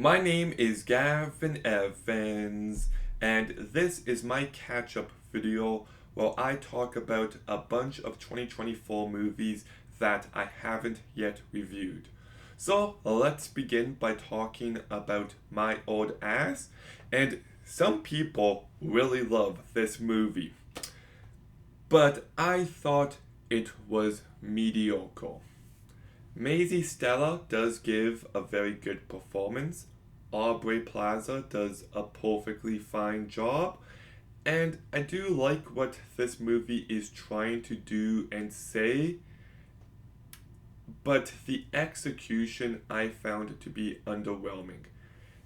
My name is Gavin Evans, and this is my catch-up video where I talk about a bunch of 2024 movies that I haven't yet reviewed. So let's begin by talking about My Old Ass, and some people really love this movie, but I thought it was mediocre. Maisie Stella does give a very good performance. Aubrey Plaza does a perfectly fine job. And I do like what this movie is trying to do and say, but the execution I found to be underwhelming.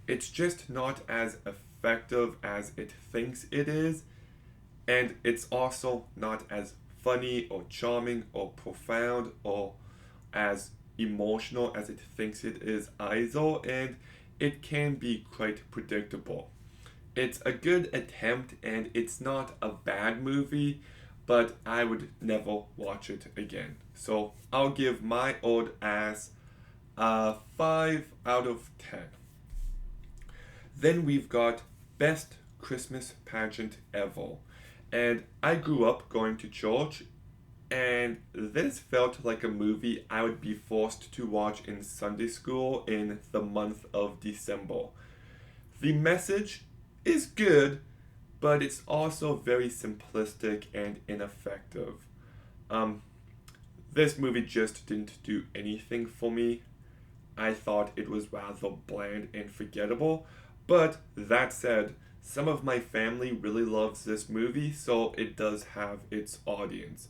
It's just not as effective as it thinks it is, and it's also not as funny or charming or profound or as emotional as it thinks it is either, and it can be quite predictable. It's a good attempt and it's not a bad movie, but I would never watch it again. So I'll give My Old Ass a 5 out of 10. Then we've got Best Christmas Pageant Ever. And I grew up going to church, and this felt like a movie I would be forced to watch in Sunday school in the month of December. The message is good, but it's also very simplistic and ineffective. Um, this movie just didn't do anything for me. I thought it was rather bland and forgettable, but that said, some of my family really loves this movie, so it does have its audience.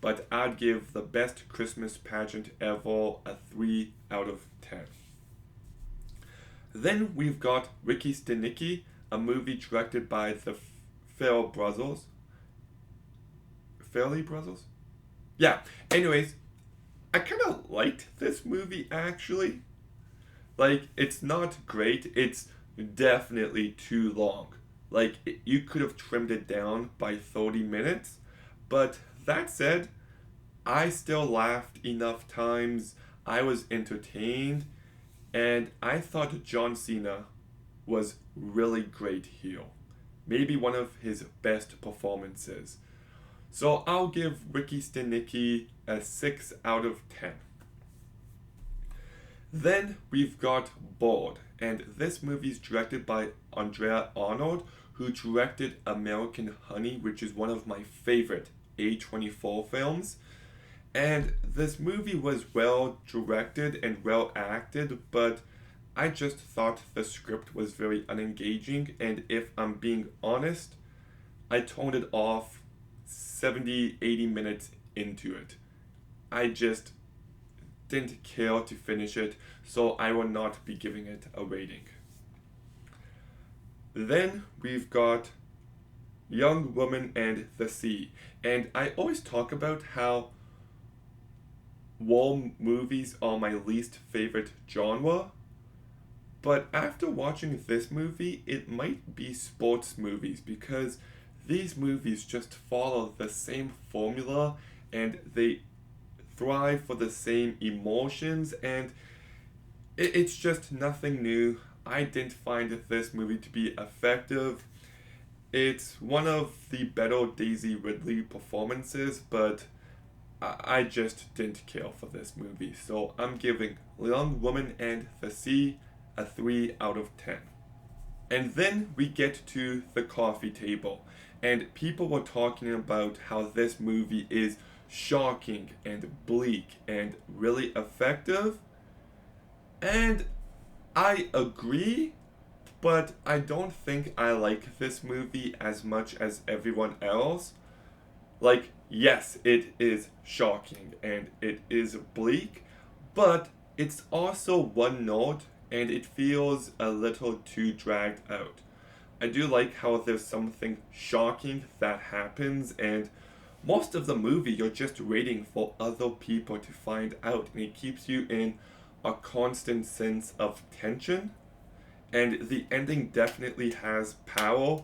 But I'd give the best Christmas pageant ever a 3 out of 10. Then we've got Ricky Stanicky, a movie directed by the Fair Brothers. Fairley Brothers? Yeah, anyways, I kind of liked this movie actually. Like, it's not great, it's definitely too long. Like, you could have trimmed it down by 30 minutes, but that said, I still laughed enough times, I was entertained, and I thought John Cena was really great here. Maybe one of his best performances. So I'll give Ricky Stanicky a 6 out of 10. Then we've got Bored, and this movie is directed by Andrea Arnold, who directed American Honey, which is one of my favorite A24 films. And this movie was well directed and well acted, but I just thought the script was very unengaging, and if I'm being honest, I toned it off 70, 80 minutes into it. I just didn't care to finish it, so I will not be giving it a rating. Then we've got Young Woman and the Sea, and I always talk about how war movies are my least favorite genre, but after watching this movie, it might be sports movies because these movies just follow the same formula and they thrive for the same emotions, and it's just nothing new. I didn't find this movie to be effective. It's one of the better Daisy Ridley performances, but I just didn't care for this movie. So I'm giving Young Woman and the Sea a 3 out of 10. And then we get to the coffee table, and people were talking about how this movie is shocking and bleak and really effective. And I agree, but I don't think I like this movie as much as everyone else. Like, yes, it is shocking and it is bleak, but it's also one note and it feels a little too dragged out. I do like how there's something shocking that happens, and most of the movie you're just waiting for other people to find out, and it keeps you in a constant sense of tension. And the ending definitely has power.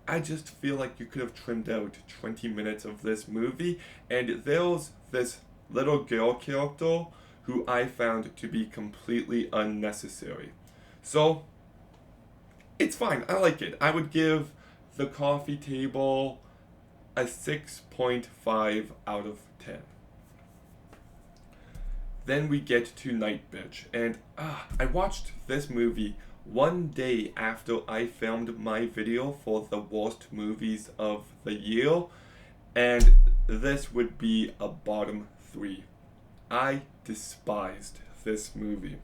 I just feel like you could have trimmed out 20 minutes of this movie, and there's this little girl character who I found to be completely unnecessary. So, it's fine. I like it. I would give The Coffee Table a 6.5 out of 10. Then we get to Nightbitch, and I watched this movie one day after I filmed my video for the worst movies of the year, and this would be a bottom 3. I despised this movie.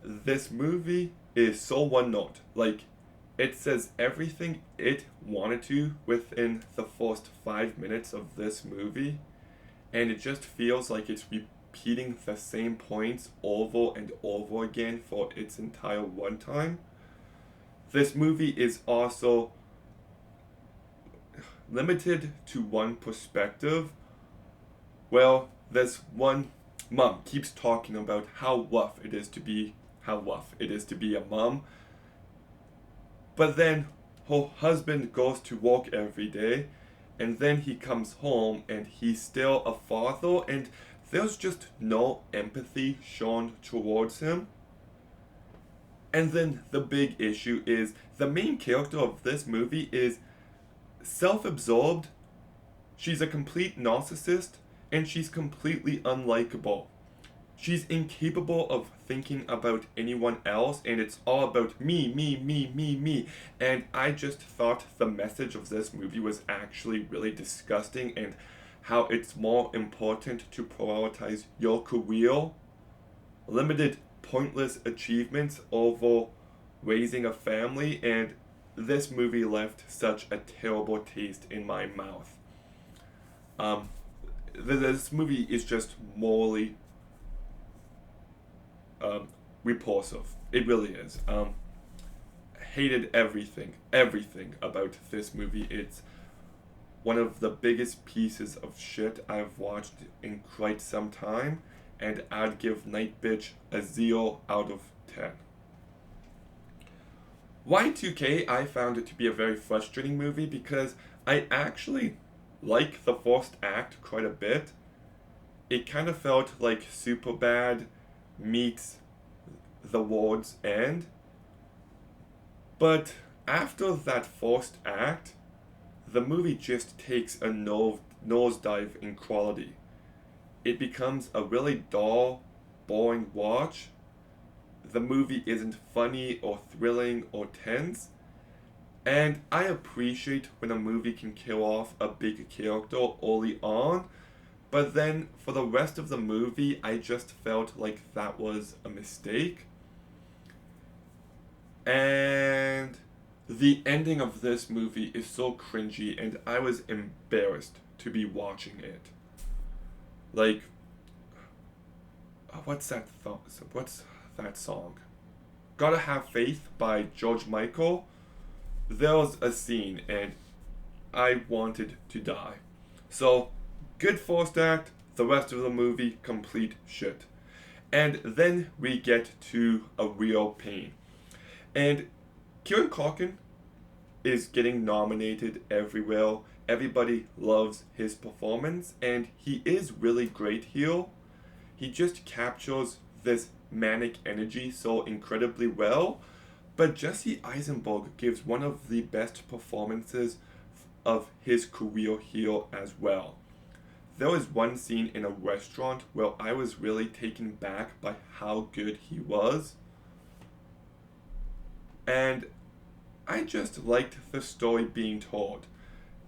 This movie is so one note. Like, it says everything it wanted to within the first 5 minutes of this movie, and it just feels like it's repeating the same points over and over again for its entire runtime. This movie is also limited to one perspective. Well, this one mom keeps talking about how rough it is to be a mom. But then her husband goes to work every day, and then he comes home and he's still a father, and there's just no empathy shown towards him. And then the big issue is the main character of this movie is self-absorbed. She's a complete narcissist, and she's completely unlikable. She's incapable of thinking about anyone else, and it's all about me, me, me, me, me. And I just thought the message of this movie was actually really disgusting, and how it's more important to prioritize your career, limited pointless achievements over raising a family, and this movie left such a terrible taste in my mouth. This movie is just morally repulsive. It really is. Hated everything about this movie. It's one of the biggest pieces of shit I've watched in quite some time, and I'd give Nightbitch a 0 out of 10. Y2K, I found it to be a very frustrating movie because I actually like the first act quite a bit. It kind of felt like Superbad meets The World's End. But after that first act, the movie just takes a nosedive in quality. It becomes a really dull, boring watch. The movie isn't funny or thrilling or tense. And I appreciate when a movie can kill off a big character early on, but then for the rest of the movie, I just felt like that was a mistake. And the ending of this movie is so cringy, and I was embarrassed to be watching it. Like, what's that song? Gotta Have Faith by George Michael. There was a scene, and I wanted to die. So, good first act, the rest of the movie, complete shit. And then we get to a real pain. And Kieran Culkin is getting nominated everywhere. Everybody loves his performance, and he is really great here. He just captures this manic energy so incredibly well. But Jesse Eisenberg gives one of the best performances of his career here as well. There was one scene in a restaurant where I was really taken back by how good he was. And I just liked the story being told.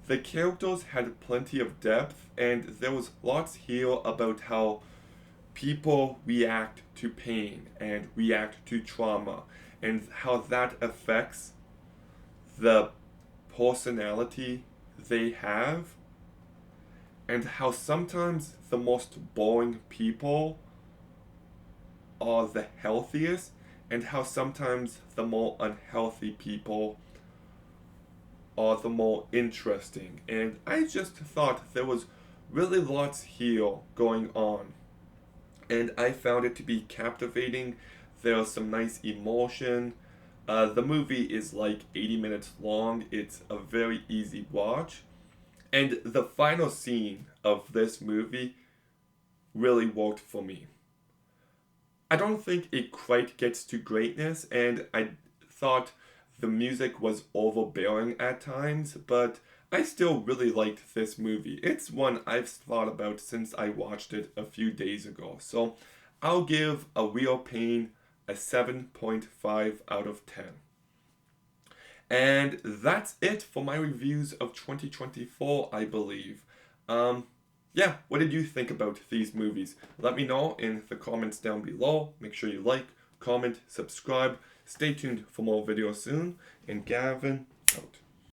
The characters had plenty of depth, and there was lots here about how people react to pain and react to trauma, and how that affects the personality they have, and how sometimes the most boring people are the healthiest, and how sometimes the more unhealthy people are the more interesting. And I just thought there was really lots here going on, and I found it to be captivating. There's some nice emotion. The movie is like 80 minutes long. It's a very easy watch. And the final scene of this movie really worked for me. I don't think it quite gets to greatness, and I thought the music was overbearing at times, but I still really liked this movie. It's one I've thought about since I watched it a few days ago. So I'll give A Real Pain a 7.5 out of 10. And that's it for my reviews of 2024, I believe. Yeah, what did you think about these movies? Let me know in the comments down below. Make sure you like, comment, subscribe. Stay tuned for more videos soon. And Gavin,